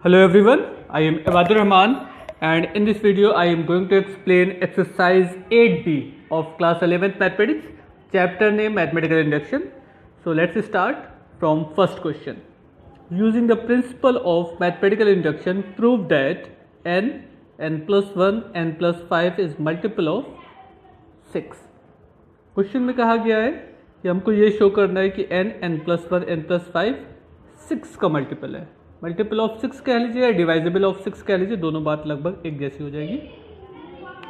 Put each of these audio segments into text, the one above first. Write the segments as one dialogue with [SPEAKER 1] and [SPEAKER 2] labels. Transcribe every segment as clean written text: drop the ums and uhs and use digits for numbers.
[SPEAKER 1] Hello everyone, I am Ibadur Rahman and in this video I am going to explain exercise 8B of class 11th mathematics, chapter name mathematical induction. So let's start from first question. Using the principle of mathematical induction, prove that n plus 1, n plus 5 is multiple of 6. Question में कहा गया है कि हमको ये show करना है कि n plus 1, n plus 5 6 का मल्टीपल है. मल्टीपल ऑफ 6 कह लीजिए या डिवाइजेबल ऑफ 6 कह लीजिए, दोनों बात लगभग एक जैसी हो जाएगी.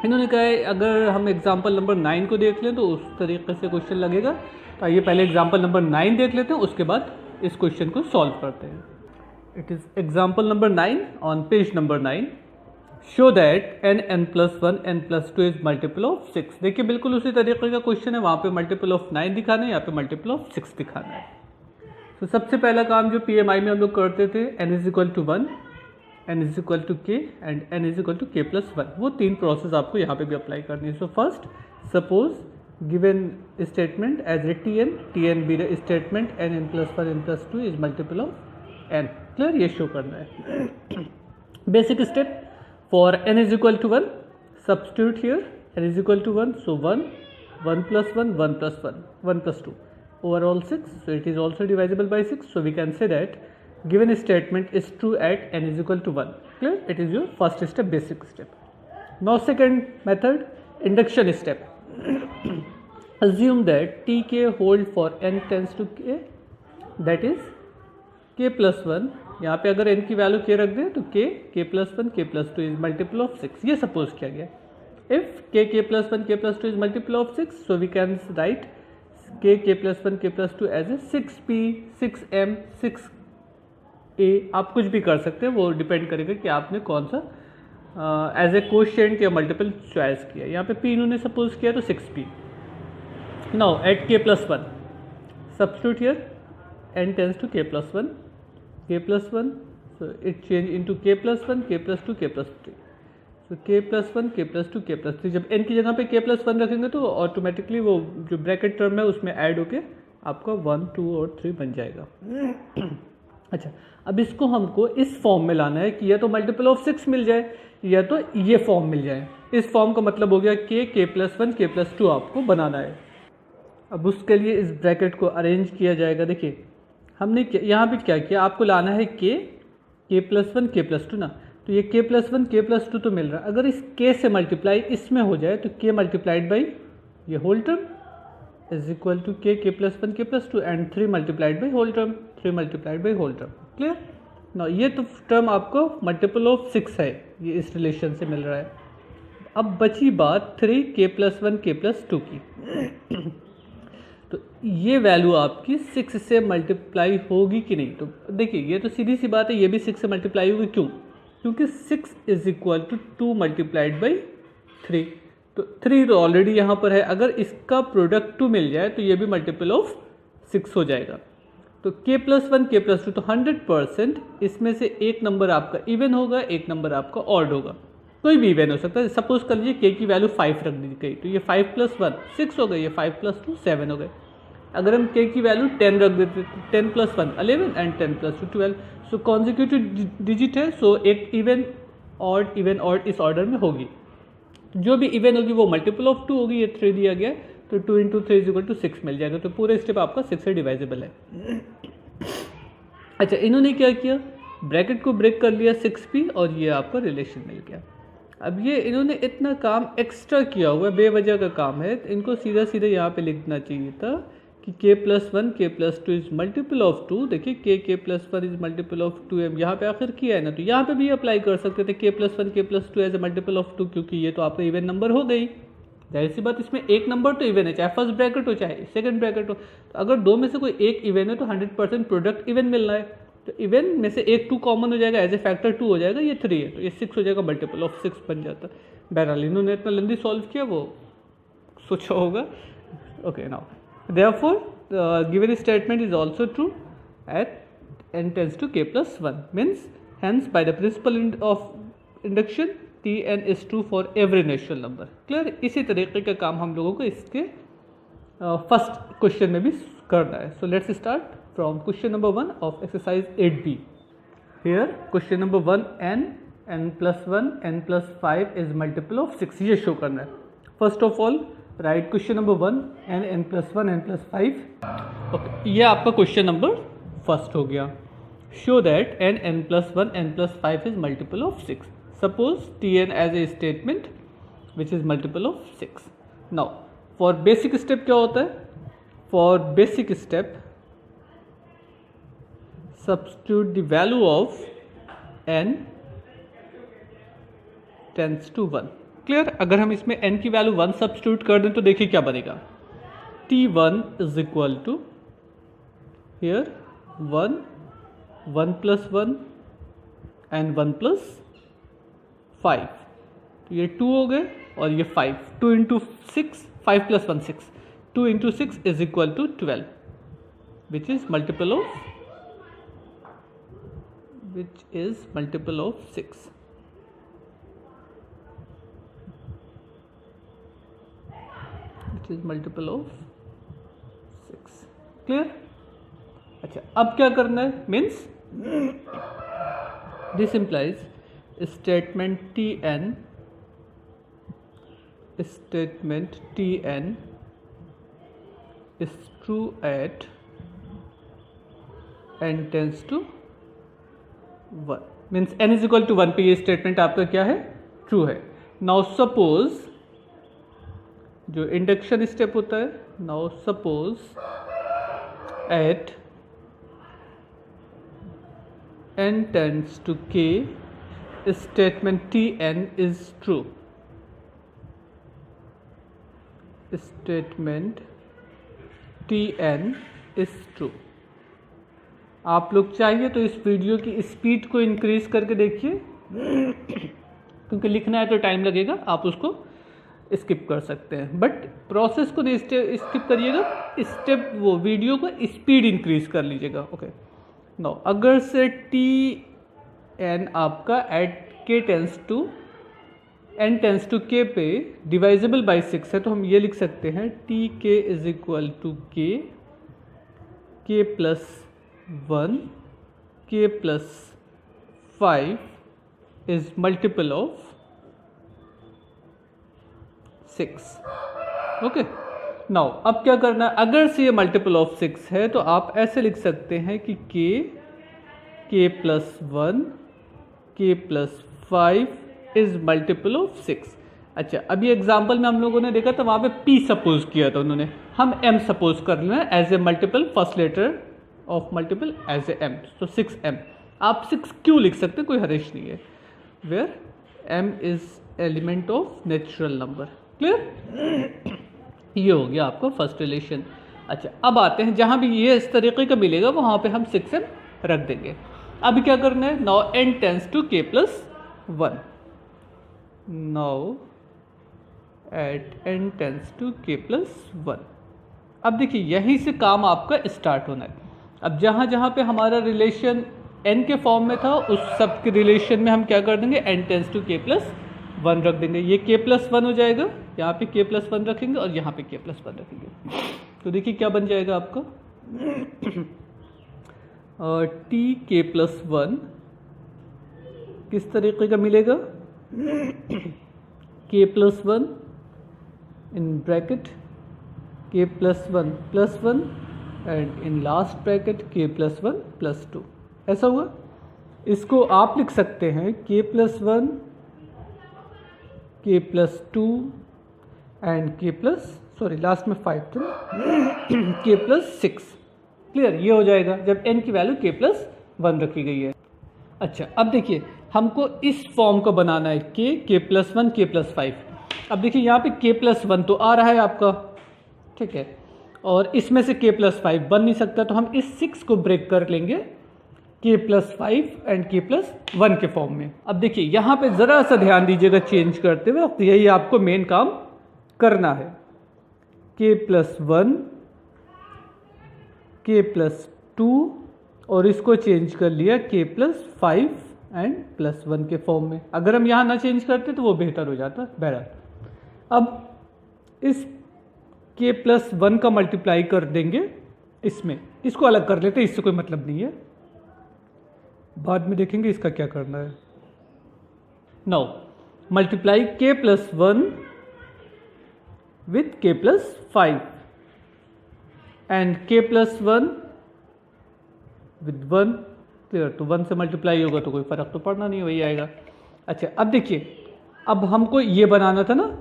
[SPEAKER 1] इन्होंने कहा है अगर हम एग्जाम्पल नंबर 9 को देख लें तो उस तरीके से क्वेश्चन लगेगा. तो आइए पहले एग्जाम्पल नंबर 9 देख लेते हैं, उसके बाद इस क्वेश्चन को सॉल्व करते हैं. It is example number 9 on page number 9. Show that n plus 1, n plus 2 is multiple of 6. देखिए बिल्कुल उसी तरीके का क्वेश्चन है, वहाँ पे मल्टीपल ऑफ 9 दिखाना है, यहाँ पे मल्टीपल ऑफ 6 दिखाना है. तो सबसे पहला काम जो PMI में हम लोग करते थे, n is equal to 1, n is equal to k and n is equal to k plus 1, वो तीन प्रोसेस आपको यहाँ पे भी अप्लाई करनी है. So first suppose given statement as a tn be the statement n plus 1, n plus 2 is multiple of n. Clear, ये show करना है. Basic step for n is equal to 1, substitute here n is equal to 1, so 1, 1 plus 1, 1 plus 1, 1 plus 2, overall 6, so it is also divisible by 6. So we can say that given statement is true at n is equal to 1. Clear, it is your first step, basic step. Now second method, induction step. Assume that tk hold for n tends to k, that is k plus 1. यहाँ पे अगर n की value k रख दें तो k plus 1, k plus 2 is multiple of 6. ये suppose किया गया. If k plus 1, k plus 2 is multiple of 6, so we can write k plus 1, k plus 2 as a 6p, 6m, 6a. आप कुछ भी कर सकते हैं, वो डिपेंड करेगा कि आपने कौन सा एज ए कोशेंट या मल्टीपल चॉइस किया. यहाँ पे p इन्होंने सपोज किया तो 6p. Now at k plus 1, substitute here n tends to k plus 1, k plus 1, so it change into k plus 1, k plus 2, k plus 3. तो k plus 1, k plus 2, k plus 3. जब n की जगह पे k plus 1 रखेंगे तो automatically वो जो bracket term है उसमें ऐड होके आपका 1, 2 और 3 बन जाएगा. अच्छा, अब इसको हमको इस फॉर्म में लाना है कि या तो मल्टीपल ऑफ 6 मिल जाए या तो ये फॉर्म मिल जाए. इस फॉर्म का मतलब हो गया k प्लस 1, k प्लस 2 आपको बनाना है. अब उसके लिए इस ब्रैकेट को अरेंज किया जाएगा. देखिए हमने यहाँ पे क्या किया, आपको लाना है k प्लस 1, k प्लस 2 ना. तो ये k प्लस 1, k प्लस 2 तो मिल रहा है. अगर इस k से मल्टीप्लाई इसमें हो जाए तो k मल्टीप्लाइड बाई ये whole term is equal to k plus 1, k plus 2 and 3 multiplied by whole term, 3 multiplied by whole term. Clear ना. ये तो टर्म आपको मल्टीपल ऑफ 6 है, ये इस रिलेशन से मिल रहा है. अब बची बात 3k प्लस 1, k प्लस 2 की. तो ये वैल्यू आपकी 6 से मल्टीप्लाई होगी कि नहीं. तो देखिए ये तो सीधी सी बात है, ये भी 6 से मल्टीप्लाई होगी. क्यों? क्योंकि 6 is equal to 2 multiplied by 3. तो 3 तो ऑलरेडी यहाँ पर है. अगर इसका प्रोडक्ट 2 मिल जाए तो ये भी मल्टीपल ऑफ 6 हो जाएगा. तो k प्लस 1, k प्लस 2, तो 100% इसमें से एक नंबर आपका इवन होगा, एक नंबर आपका ऑड होगा. कोई भी इवन हो सकता है. सपोज कर लीजिए k की वैल्यू 5 रख दी गई तो ये 5 प्लस 1 6 हो गई, ये 5 प्लस 2 7 हो गए. अगर हम k की वैल्यू 10 रख देते तो 10 plus 1 11 and 10 plus 2 12. So consecutive digit है, सो एक इवन ऑड इस ऑर्डर में होगी. जो भी इवन होगी वो मल्टीपल ऑफ 2 होगी. ये 3 दिया गया तो 2 इंटू 3 इज इक्वल टू 6 मिल जाएगा. तो पूरे स्टेप आपका 6 से डिवाइजेबल है. अच्छा, इन्होंने क्या किया, ब्रैकेट को ब्रेक कर लिया 6p और ये आपका रिलेशन मिल गया. अब ये इन्होंने इतना काम एक्स्ट्रा किया हुआ है, बेवजह का काम है. इनको सीधा सीधा यहाँ पे लिखना चाहिए था कि k plus 1, k plus 2 is multiple of 2. देखिए k plus 1 is multiple of 2m यहाँ पे आखिर किया है ना, तो यहाँ पे भी अप्लाई कर सकते थे k plus 1, k plus 2 as a multiple of 2, क्योंकि ये तो आपका इवन नंबर हो गई. जाहिर सी बात, इसमें एक नंबर तो इवन है, चाहे फर्स्ट ब्रैकेट हो चाहे सेकंड ब्रैकेट हो. तो अगर दो में से कोई एक इवन है तो 100% प्रोडक्ट इवन मिलना है. तो इवन में से एक 2 कॉमन हो जाएगा, एज ए फैक्टर 2 हो जाएगा. ये 3 है तो ये 6 हो जाएगा, मल्टीपल ऑफ 6 बन जाता. बहरहाल इन्होंने इतना लंबी सॉल्व किया, वो सोचा होगा. Okay, now therefore given statement is also true at n tends to k plus 1, means hence by the principle of induction tn is true for every natural number. Clear. इसी तरीके का काम हम लोगों को इसके फर्स्ट क्वेश्चन में भी करना है. So let's start from question number 1 of exercise 8b. Here question number 1 n plus 1 n plus 5 is multiple of 6, ये शो करना है. First of all write question number 1 n plus 1 n plus 5. Okay, ये आपका question number first हो गया. Show that n plus 1 n plus 5 is multiple of 6. Suppose tn as a statement which is multiple of 6. Now for basic step क्या होता है? For basic step substitute the value of n tends to 1. Clear? अगर हम इसमें n की value 1 substitute कर दें तो देखिए क्या बनेगा. t1 is equal to here 1 plus 1 and 1 plus 5. तो ये 2 हो गए और ये 5. 2 into 6, 5 plus 1 6. 2 into 6 is equal to 12 which is multiple of 6. Which is multiple of 6. Clear? अच्छा, अब क्या करना है? Means this implies statement tn is true at n tends to 1. Means n is equal to 1 पे ये statement आपका क्या है? ट्रू है. नाउ सपोज जो इंडक्शन स्टेप होता है, now suppose at n tends to k statement tn is true. Statement tn is true. आप लोग चाहिए तो इस वीडियो की स्पीड को इंक्रीज करके देखिए क्योंकि लिखना है तो टाइम लगेगा, आप उसको स्किप कर सकते हैं. बट प्रोसेस को नहीं स्किप करिएगा, स्टेप वो वीडियो को स्पीड इंक्रीज कर लीजिएगा. ओके, नो अगर से tn आपका at k tends to n tends to k पे डिवाइजेबल बाई 6 है तो हम ये लिख सकते हैं tk is equal to k plus 1 k plus 5 is multiple of 6. Okay, now अब क्या करना है? अगर से ये मल्टीपल ऑफ 6 है तो आप ऐसे लिख सकते हैं कि k plus 1 k plus 5 is multiple of 6. अच्छा, अभी एग्जाम्पल में हम लोगों ने देखा था वहाँ पे p सपोज किया था उन्होंने, हम m सपोज कर लेना as a multiple, first letter of multiple as a m. तो 6m. आप 6 क्यों लिख सकते हैं, कोई हरेश नहीं है. Where m is element of natural number. Clear? ये हो गया आपका फर्स्ट रिलेशन. अच्छा, अब आते हैं जहाँ भी ये इस तरीके का मिलेगा वहाँ पे हम 6m रख देंगे. अभी क्या करना है? Now n tends to k plus 1. Now at n tends to k plus 1. अब देखिए यहीं से काम आपका स्टार्ट होना है. अब जहाँ जहाँ पे हमारा रिलेशन n के फॉर्म में था उस सब के रिलेशन में हम क्या कर देंगे? n tends to k plus 1 रख देंगे. ये k प्लस 1 हो जाएगा, यहाँ पे k प्लस 1 रखेंगे और यहाँ पे k प्लस 1 रखेंगे. तो देखिए क्या बन जाएगा आपका t k प्लस 1 किस तरीके का मिलेगा? k plus 1 in bracket k plus 1 plus 1 and in last bracket k plus 1 plus 2. ऐसा हुआ. इसको आप लिख सकते हैं k plus 1 k plus 2 and k plus, sorry last में 5 था, k प्लस 6. क्लियर? ये हो जाएगा जब n की वैल्यू k प्लस 1 रखी गई है. अच्छा, अब देखिए हमको इस फॉर्म को बनाना है k प्लस 1 k प्लस 5. अब देखिए यहाँ पे k प्लस 1 तो आ रहा है आपका, ठीक है, और इसमें से k प्लस 5 बन नहीं सकता तो हम इस 6 को ब्रेक कर लेंगे k plus 5 and k plus 1 के फॉर्म में. अब देखिए यहाँ पे ज़रा सा ध्यान दीजिएगा चेंज करते हुए, तो यही आपको मेन काम करना है. k प्लस 1 k प्लस 2 और इसको चेंज कर लिया k प्लस 5 एंड प्लस 1 के फॉर्म में. अगर हम यहाँ ना चेंज करते तो वो बेहतर हो जाता. बहरहाल अब इस k प्लस 1 का मल्टीप्लाई कर देंगे इसमें, इसको अलग कर लेते, इससे कोई मतलब नहीं है. बाद में देखेंगे इसका क्या करना है। Now multiply k plus 1 with k plus 5 and k plus 1 with 1। Clear? तो 1 से मल्टीप्लाई होगा तो कोई फर्क तो पड़ना नहीं, वही आएगा। अच्छा अब देखिए, अब हमको ये बनाना था ना,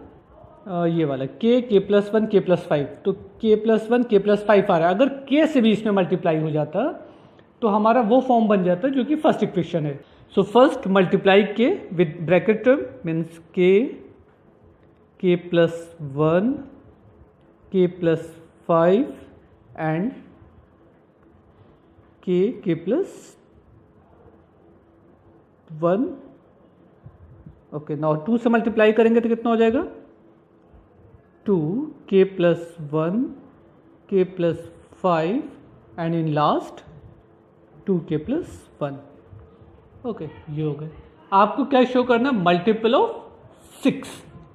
[SPEAKER 1] ये वाला k प्लस 1 k प्लस 5, तो k प्लस 1 k प्लस 5 आ रहा है। अगर k से भी इसमें मल्टीप्लाई हो जाता तो हमारा वो फॉर्म बन जाता जो कि फर्स्ट इक्वेशन है। So first multiply k with bracket term means k plus 1 k plus 5 and k plus 1। Okay, now 2 से मल्टीप्लाई करेंगे तो कितना हो जाएगा? 2 k plus 1 k plus 5 and in last 2 k plus 1। Okay, ये हो गए। आपको क्या शो करना? Multiple of 6।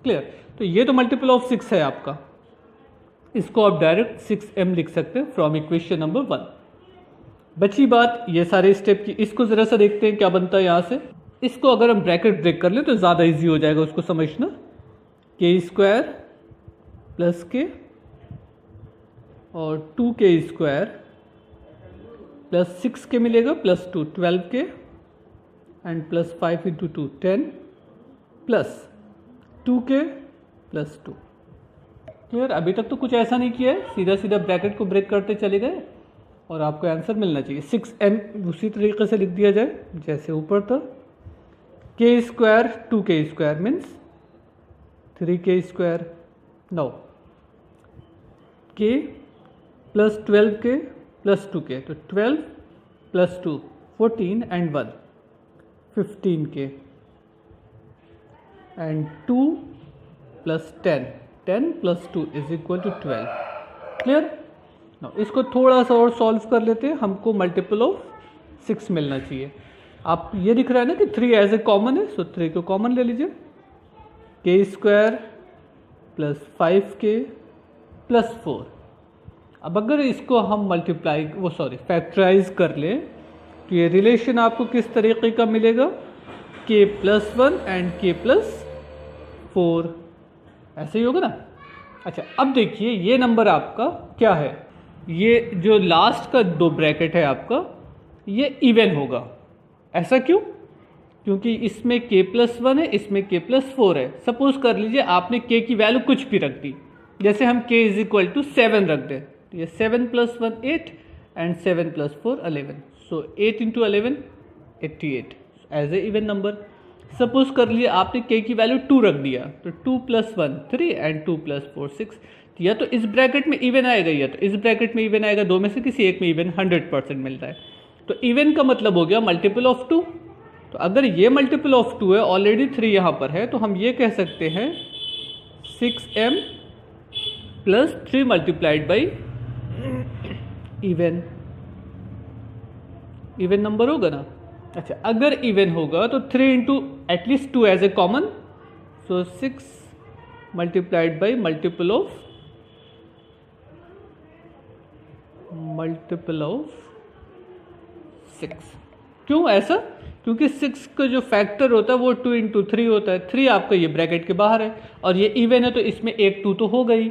[SPEAKER 1] क्लियर? तो ये तो मल्टीपल ऑफ 6 है आपका, इसको आप डायरेक्ट 6m लिख सकते हैं फ्रॉम इक्वेशन नंबर 1। बची बात ये सारे स्टेप की, इसको ज़रा सा देखते हैं क्या बनता है यहाँ से। इसको अगर हम ब्रैकेट ब्रेक कर लें तो ज़्यादा इजी हो जाएगा उसको समझना। k स्क्वायर प्लस k और 2k स्क्वायर प्लस 6k मिलेगा plus 2 12k and plus 5 into 2 10 plus 2k plus 2। Clear? अभी तक तो कुछ ऐसा नहीं किया है, सीधा सीधा ब्रैकेट को ब्रेक करते चले गए और आपको आंसर मिलना चाहिए। 6m उसी तरीके से लिख दिया जाए जैसे ऊपर था। k square 2k square means 3k square. Now k plus 12k plus 2k, तो 12 plus 2 14 and 1 15k and 2 plus 10 plus 2 is equal to 12। Clear? Now इसको थोड़ा सा और सॉल्व कर लेते हैं, हमको मल्टीपल ऑफ 6 मिलना चाहिए। आप ये दिख रहा है ना कि 3 एज ए कॉमन है, सो 3 को कॉमन ले लीजिए। k square plus 5k plus 4। अब अगर इसको हम मल्टीप्लाई फैक्टराइज कर लें तो ये रिलेशन आपको किस तरीके का मिलेगा? k plus 1 and k plus 4, ऐसे ही होगा ना। अच्छा अब देखिए ये नंबर आपका क्या है, ये जो लास्ट का 2 ब्रैकेट है आपका ये इवन होगा। ऐसा क्यों? क्योंकि इसमें k प्लस 1 है, इसमें k प्लस 4 है। सपोज कर लीजिए आपने k की वैल्यू कुछ भी रख दी, जैसे हम k इज इक्वल टू 7 रख दें, तो ये 7 plus 1 8 and 7 plus 4 11, so 8 into 11 88 as a even number. Suppose कर लीजिए आपने k की वैल्यू 2 रख दिया, तो 2 प्लस 1 3 एंड 2 प्लस 4 6, या तो इस ब्रैकेट में इवन आएगा या तो इस ब्रैकेट में इवन आएगा, दो में से किसी एक में इवन 100% मिल रहा है। तो इवन का मतलब हो गया मल्टीपल ऑफ 2। तो अगर ये मल्टीपल ऑफ 2 है, ऑलरेडी 3 यहाँ पर है, तो हम ये कह सकते हैं 6m plus 3 multiplied by even number होगा ना। अच्छा अगर इवन होगा तो 3 into at least 2 as a common, so 6 multiplied by multiple of 6। क्यों ऐसा? क्योंकि 6 का जो फैक्टर होता है वो 2 इंटू 3 होता है। 3 आपका ये ब्रैकेट के बाहर है और ये इवन है तो इसमें एक 2 तो हो गई,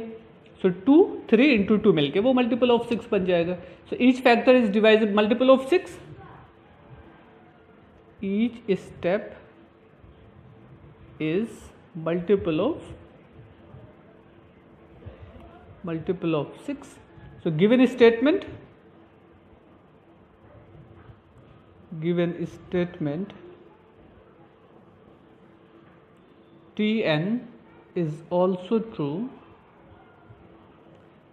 [SPEAKER 1] सो 2 3 इंटू 2 मिलके वो मल्टीपल ऑफ 6 बन जाएगा। So each factor is divided multiple of 6, each step is multiple of 6। So given statement Tn is also true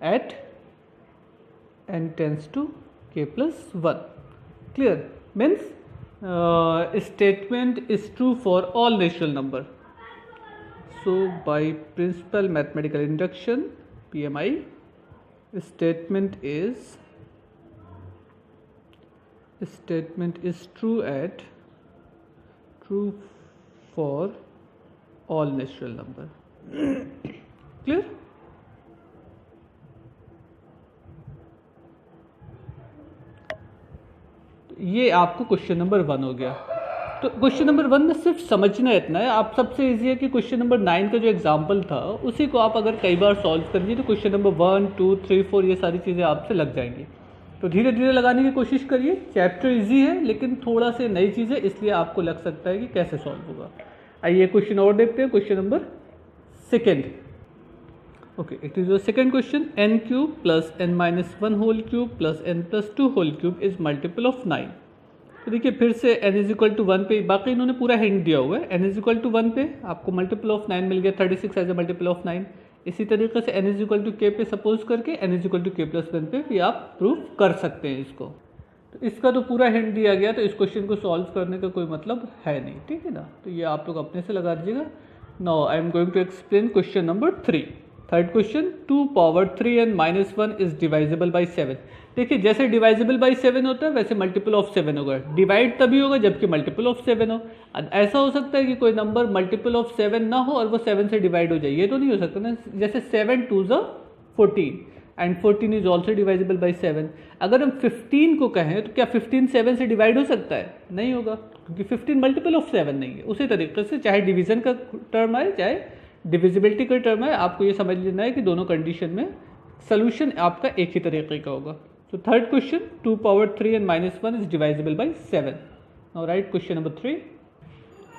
[SPEAKER 1] at n tends to k plus 1. Clear? Means statement is true for all natural number. So by principal mathematical induction PMI, statement is true for all natural number. Clear? तो ये आपको question number 1 हो गया। तो question number 1 में सिर्फ समझना इतना है, आप सबसे ईजी है कि क्वेश्चन नंबर 9 का जो एग्जाम्पल था उसी को आप अगर कई बार सॉल्व कर लीजिए तो क्वेश्चन नंबर 1, 2, 3, 4 ये सारी चीज़ें आपसे लग जाएंगी। तो धीरे धीरे लगाने की कोशिश करिए। चैप्टर इजी है लेकिन थोड़ा से नई चीज़ है, इसलिए आपको लग सकता है कि कैसे सॉल्व होगा। आइए क्वेश्चन और देखते हैं। Question number 2। Okay, it is your second question. n cube plus n minus 1 whole cube plus n plus 2 whole cube is multiple of 9। तो देखिए फिर से n इज इक्वल टू 1 पे, बाकी इन्होंने पूरा हिंट दिया हुआ है। n इज इक्वल टू 1 पे आपको मल्टीपल ऑफ 9 मिल गया, 36 एज ए मल्टीपल ऑफ 9। इसी तरीके से n is equal to k पे सपोज करके n is equal to k plus 1 पे भी आप प्रूव कर सकते हैं इसको। तो इसका तो पूरा हिंट दिया गया, तो इस क्वेश्चन को सॉल्व करने का कोई मतलब है नहीं, ठीक है ना। तो ये आप लोग अपने से लगा दीजिएगा। Now I am going to explain question number 3। Third question, 2 power 3n minus 1 is divisible by 7। देखिए जैसे डिवाइजेबल बाई 7 होता है वैसे मल्टीपल ऑफ 7 होगा। डिवाइड तभी होगा जबकि मल्टीपल ऑफ 7 हो। ऐसा हो सकता है कि कोई नंबर मल्टीपल ऑफ 7 ना हो और वो 7 से डिवाइड हो जाए, ये तो नहीं हो सकता ना। जैसे 7 2 ज़ 14 and 14 is also divisible by 7। अगर हम 15 को कहें तो क्या 15 7 से डिवाइड हो सकता है? नहीं होगा, क्योंकि 15 मल्टीपल ऑफ 7 नहीं है। उसी तरीके से चाहे डिवीजन का टर्म आए चाहे डिविजिबिलिटी का टर्म है, आपको ये समझ लेना है कि दोनों कंडीशन में सोल्यूशन आपका एक ही तरीके का होगा। So third question, 2 power 3n minus 1 is divisible by 7. Now write question number 3.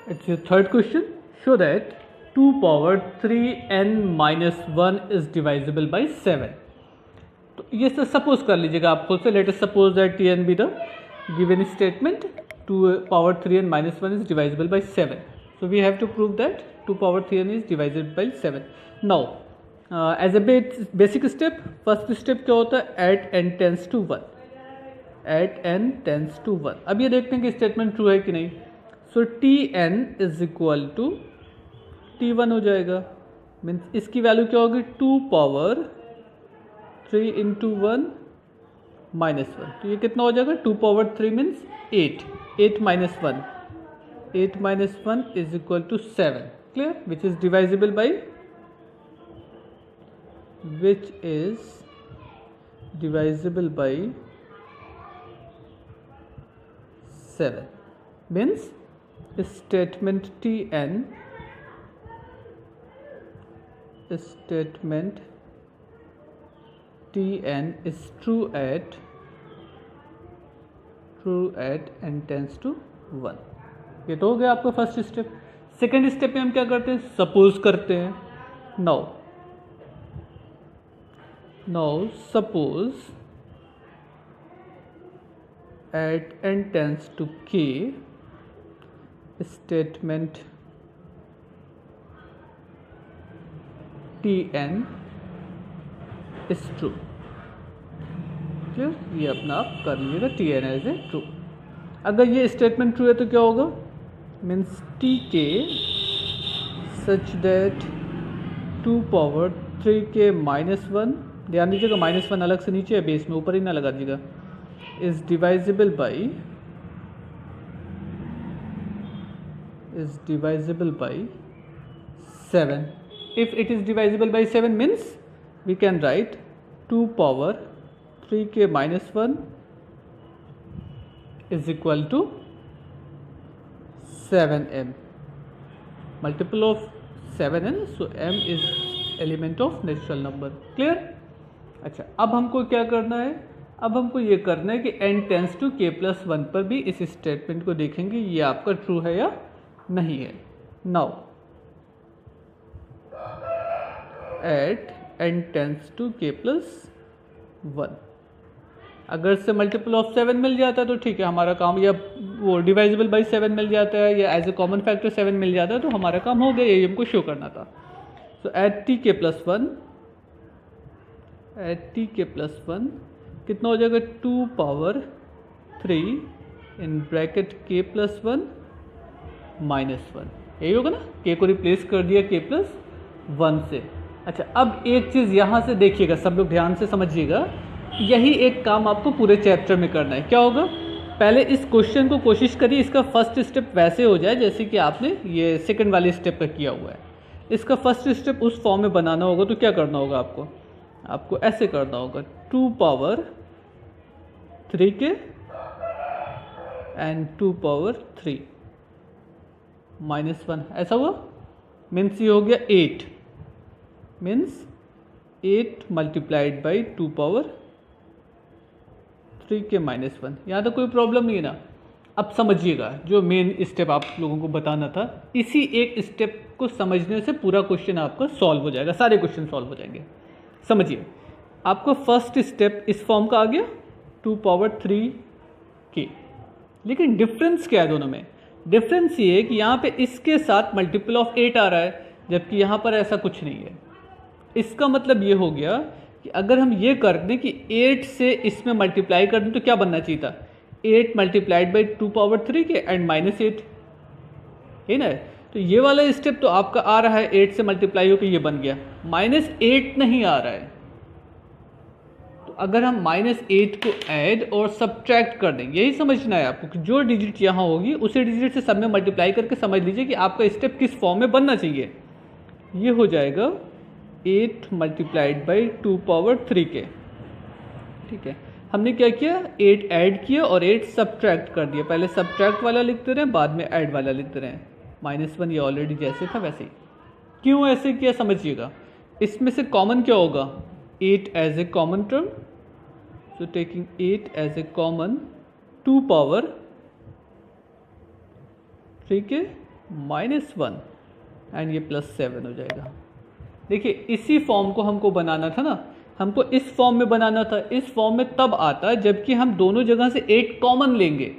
[SPEAKER 1] It's your third question. Show that 2 power 3n minus 1 is divisible by 7. तो ये सपोज कर लीजिएगा आप खुद से। Let us suppose that tn be the given statement 2 power 3n minus 1 is divisible by 7. So we have to prove that 2 power 3n is divisible by 7. Now as a basic step, first step क्या होता है? At n tends to 1, at n tends to 1। अब ये देखते हैं कि statement true है कि नहीं। So tn is equal to t1 हो जाएगा। मीन्स इसकी वैल्यू क्या होगी? 2 पावर 3 इंटू 1 माइनस 1। तो ये कितना हो जाएगा? 2 power 3 means 8, 8 minus 1, 8 minus 1 is equal to 7। Clear? Which is divisible by which is divisible by 7 means statement tn is true at n tends to 1। ये तो हो गया आपका फर्स्ट स्टेप। सेकेंड स्टेप में हम क्या करते हैं? सपोज करते हैं। Now suppose at n tends to k statement tn is true। Clear? ये अपना आप कर लीजिएगा tn एज ए ट्रू। अगर ये स्टेटमेंट ट्रू है तो क्या होगा? Means tk such that 2 power 3k minus 1, ध्यान दीजिएगा माइनस 1 अलग से नीचे है, बेस में ऊपर ही ना लगा दीजिएगा, is divisible by 7। If it is divisible by 7 means we can write 2 power 3k minus 1 is equal to 7m। Multiple of 7n, so m is element of natural number. Clear? अच्छा, अब हमको क्या करना है? अब हमको ये करना है कि n tends to k plus 1 पर भी इस स्टेटमेंट को देखेंगे ये आपका ट्रू है या नहीं है। Now at n tends to k plus 1, अगर से मल्टीपल ऑफ 7 मिल जाता है तो ठीक है हमारा काम, या वो डिवाइजिबल बाई 7 मिल जाता है या एज ए कॉमन फैक्टर 7 मिल जाता है तो हमारा काम हो गया, यही हमको शो करना था। So eight tk plus 1, eight tk plus 1 कितना हो जाएगा? 2 power 3 in bracket k plus 1 minus 1, यही होगा ना। k को रिप्लेस कर दिया k प्लस 1 से। अच्छा, अब एक चीज़ यहाँ से देखिएगा, सब लोग ध्यान से समझिएगा, यही एक काम आपको पूरे चैप्टर में करना है। क्या होगा? पहले इस क्वेश्चन को कोशिश करिए इसका फर्स्ट स्टेप वैसे हो जाए जैसे कि आपने ये सेकंड वाले स्टेप का किया हुआ है। इसका फर्स्ट स्टेप उस फॉर्म में बनाना होगा तो क्या करना होगा आपको ऐसे करना होगा, 2 पावर 3k एंड 2 पावर 3 -1, ऐसा हुआ। मीन्स ये हो गया 8, मीन्स 8 मल्टीप्लाइड बाई 2 पावर 3 के -1। यहाँ तो कोई प्रॉब्लम नहीं है ना। अब समझिएगा, जो मेन स्टेप आप लोगों को बताना था, इसी एक स्टेप को समझने से पूरा क्वेश्चन आपका सॉल्व हो जाएगा, सारे क्वेश्चन सॉल्व हो जाएंगे। समझिए, आपको फर्स्ट स्टेप इस फॉर्म का आ गया 2 पावर 3 के, लेकिन डिफरेंस क्या है दोनों में? डिफरेंस ये है कि यहाँ पे इसके साथ मल्टीपल ऑफ 8 आ रहा है, जबकि यहाँ पर ऐसा कुछ नहीं है। इसका मतलब ये हो गया कि अगर हम ये कर दें कि 8 से इसमें मल्टीप्लाई कर दें तो क्या बनना चाहिए था? 8 मल्टीप्लाइड बाई 2 पावर 3 के एंड -8, है ना। तो ये वाला स्टेप तो आपका आ रहा है 8 से मल्टीप्लाई होकर ये बन गया, -8 नहीं आ रहा है। तो अगर हम -8 को ऐड और सब्ट्रैक्ट कर दें, यही समझना है आपको कि जो डिजिट यहाँ होगी उसी डिजिट से सब में मल्टीप्लाई करके समझ लीजिए कि आपका स्टेप किस फॉर्म में बनना चाहिए। ये हो जाएगा 8 मल्टीप्लाइड बाई 2 पावर 3 के, ठीक है। हमने क्या किया? 8 ऐड किया और 8 सब्ट्रैक्ट कर दिया। पहले सब्ट्रैक्ट वाला लिखते रहे, बाद में ऐड वाला लिखते रहे। -1 ये ऑलरेडी जैसे था वैसे ही। क्यों ऐसे किया समझिएगा। इसमें से कॉमन क्या होगा? 8 as a common term, so taking 8 as a common 2 power 3 के -1 एंड ये +7 हो जाएगा। देखिए, इसी फॉर्म को हमको बनाना था ना, हमको इस फॉर्म में बनाना था। इस फॉर्म में तब आता है जबकि हम दोनों जगह से 8 कॉमन लेंगे।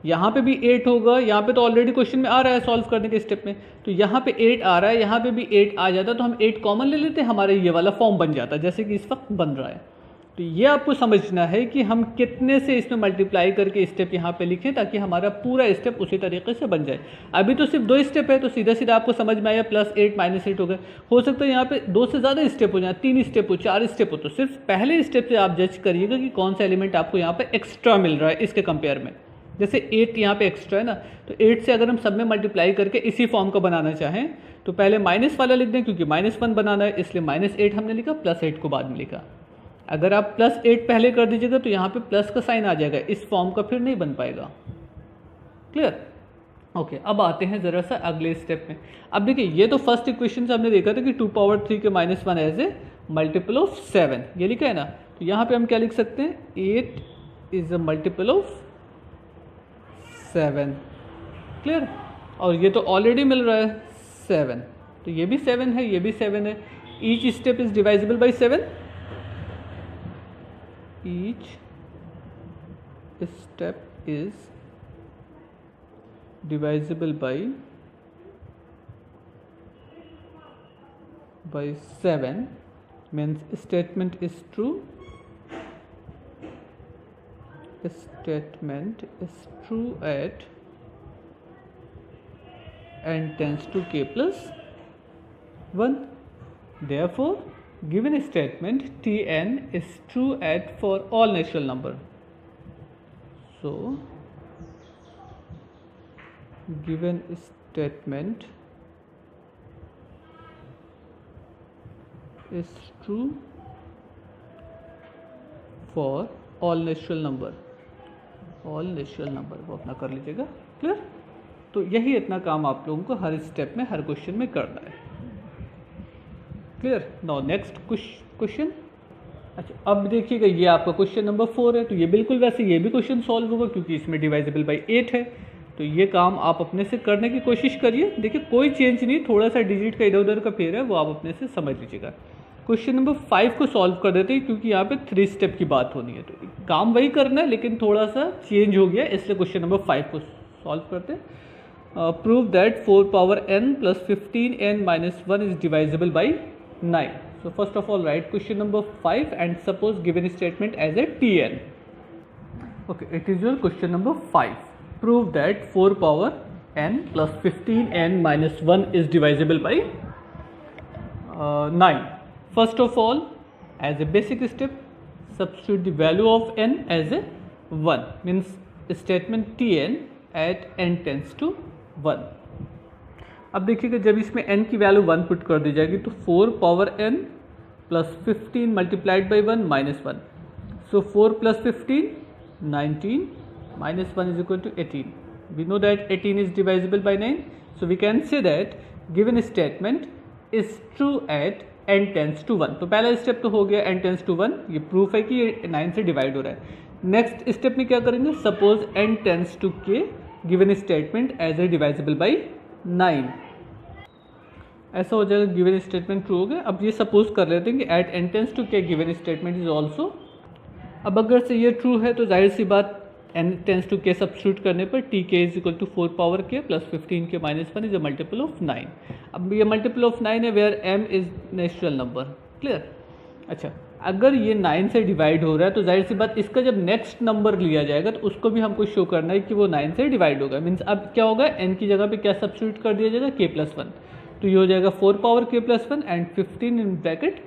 [SPEAKER 1] यहाँ पे भी 8 होगा, यहाँ पे तो ऑलरेडी क्वेश्चन में आ रहा है सॉल्व करने के स्टेप में, तो यहाँ पे 8 आ रहा है, यहाँ पे भी 8 आ जाता, तो हम 8 कॉमन ले लेते, हमारा ये वाला फॉर्म बन जाता जैसे कि इस वक्त बन रहा है। तो ये आपको समझना है कि हम कितने से इसमें मल्टीप्लाई करके स्टेप यहाँ पे लिखें ताकि हमारा पूरा स्टेप उसी तरीके से बन जाए। अभी तो सिर्फ 2 स्टेप है, तो सीधा सीधा आपको समझ में आया +8 -8 हो गए। हो सकता है यहाँ पे 2 से ज़्यादा स्टेप हो जाए, 3 स्टेप हो, 4 स्टेप हो, तो सिर्फ पहले स्टेप से आप जज करिएगा कि कौन सा एलिमेंट आपको यहाँ पे एक्स्ट्रा मिल रहा है इसके कंपेयर में। जैसे 8 यहाँ पे एक्स्ट्रा है ना, तो 8 से अगर हम सब में मल्टीप्लाई करके इसी फॉर्म का बनाना चाहें तो पहले माइनस वाला लिख दें, क्योंकि -1 बनाना है इसलिए -8 हमने लिखा, +8 को बाद में लिखा। अगर आप +8 पहले कर दीजिएगा तो यहाँ पे प्लस का साइन आ जाएगा, इस फॉर्म का फिर नहीं बन पाएगा। क्लियर? ओके, अब आते हैं ज़रा सा अगले स्टेप में। अब देखिए, ये तो फर्स्ट इक्वेशन से हमने देखा था कि 2 पावर 3 के -1 एज ए मल्टीपल ऑफ 7, ये लिखा है ना। तो यहाँ पे हम क्या लिख सकते हैं? 8 is a multiple of 7। Clear? और ये तो ऑलरेडी मिल रहा है 7, तो ये भी 7 है, ये भी 7 है। Each step is divisible by 7। Each step is divisible by 7, means statement is true. Statement is true at n tends to k plus 1. Therefore, given statement Tn is true at for all natural number. So, given statement is true for all natural number. all natural number वो अपना कर लीजिएगा। Clear? तो यही इतना काम आप लोगों को हर स्टेप में, हर क्वेश्चन में करना है। क्लियर? Now next question. अच्छा, अब देखिएगा, ये आपका क्वेश्चन नंबर 4 है, तो ये बिल्कुल वैसे ये भी क्वेश्चन सॉल्व होगा क्योंकि इसमें डिवाइजिबल बाई 8 है। तो ये काम आप अपने से करने की कोशिश करिए। देखिए, कोई चेंज नहीं, थोड़ा सा डिजिट का इधर उधर का फेर है, वो आप अपने से समझ लीजिएगा। क्वेश्चन नंबर 5 को सॉल्व कर देते हैं क्योंकि यहाँ पे 3 स्टेप की बात होनी है, तो काम वही करना है लेकिन थोड़ा सा चेंज हो गया, इसलिए क्वेश्चन नंबर 5 को सॉल्व करते हैं। Prove that 4 power n plus 15n minus 1 is divisible by 9. So first of all, write question number 5 and suppose given statement as a Tn. Okay, it is your question number 5. Prove that 4 power n plus 15n minus 1 is divisible by 9. First of all, as a basic step, substitute the value of n as a 1. Means statement Tn at n tends to 1. अब देखिएगा, जब इसमें n की value 1 put कर दी जाएगी तो 4 power n plus 15 multiplied by 1 minus 1, so 4 plus 15 19 minus 1 is equal to 18. We know that 18 is divisible by 9, so we can say that given statement is true at n tends to 1. तो पहला step तो हो गया n tends to 1, ये proof है कि ये 9 से डिवाइड हो रहा है. नेक्स्ट स्टेप में क्या करेंगे, suppose n tends to k given statement as a divisible by 9. ऐसा हो जाएगा, गिवन स्टेटमेंट ट्रू हो गया. अब ये सपोज कर लेते हैं कि at n tends to k given statement is also. अब अगर से ये ट्रू है तो जाहिर सी बात n tends to k substitute करने पर tk is equal to 4 power k plus 15 k minus 1 is a multiple of 9. अब ये मल्टीपल ऑफ 9 है where m is natural number. Clear. अच्छा, अगर ये 9 से डिवाइड हो रहा है तो जाहिर सी बात इसका जब नेक्स्ट नंबर लिया जाएगा तो उसको भी हमको शो करना है कि वो 9 से डिवाइड होगा. मीन्स अब क्या होगा, n की जगह पे क्या सब्स्टिट्यूट कर दिया जाएगा, k प्लस 1. तो ये हो जाएगा 4 power k plus 1 and 15 in bracket